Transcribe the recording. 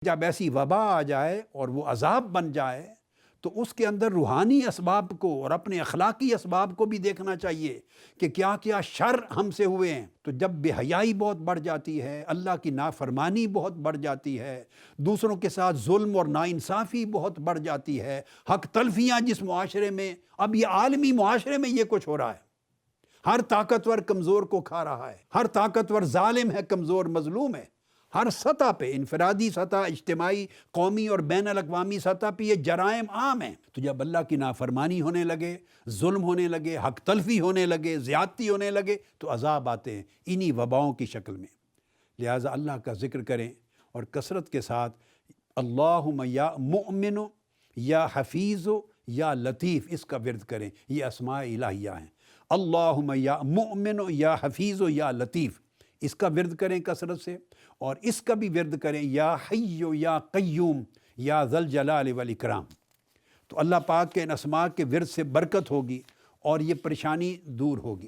جب ایسی وبا آ جائے اور وہ عذاب بن جائے تو اس کے اندر روحانی اسباب کو اور اپنے اخلاقی اسباب کو بھی دیکھنا چاہیے کہ کیا کیا شر ہم سے ہوئے ہیں۔ تو جب بے حیائی بہت بڑھ جاتی ہے، اللہ کی نافرمانی بہت بڑھ جاتی ہے، دوسروں کے ساتھ ظلم اور ناانصافی بہت بڑھ جاتی ہے، حق تلفیاں جس معاشرے میں، اب یہ عالمی معاشرے میں یہ کچھ ہو رہا ہے، ہر طاقتور کمزور کو کھا رہا ہے، ہر طاقتور ظالم ہے، کمزور مظلوم ہے، ہر سطح پہ، انفرادی سطح، اجتماعی، قومی اور بین الاقوامی سطح پہ یہ جرائم عام ہیں۔ تو جب اللہ کی نافرمانی ہونے لگے، ظلم ہونے لگے، حق تلفی ہونے لگے، زیادتی ہونے لگے تو عذاب آتے ہیں انہی وباؤں کی شکل میں۔ لہٰذا اللہ کا ذکر کریں اور کثرت کے ساتھ اللہم یا مؤمن یا حفیظ یا لطیف اس کا ورد کریں، یہ اسماء الہیہ ہیں۔ اللہم یا مؤمن یا حفیظ یا لطیف اس کا ورد کریں کثرت سے، اور اس کا بھی ورد کریں یا حی یا قیوم یا ذل جلال والاکرام۔ تو اللہ پاک کے ان اسماء کے ورد سے برکت ہوگی اور یہ پریشانی دور ہوگی۔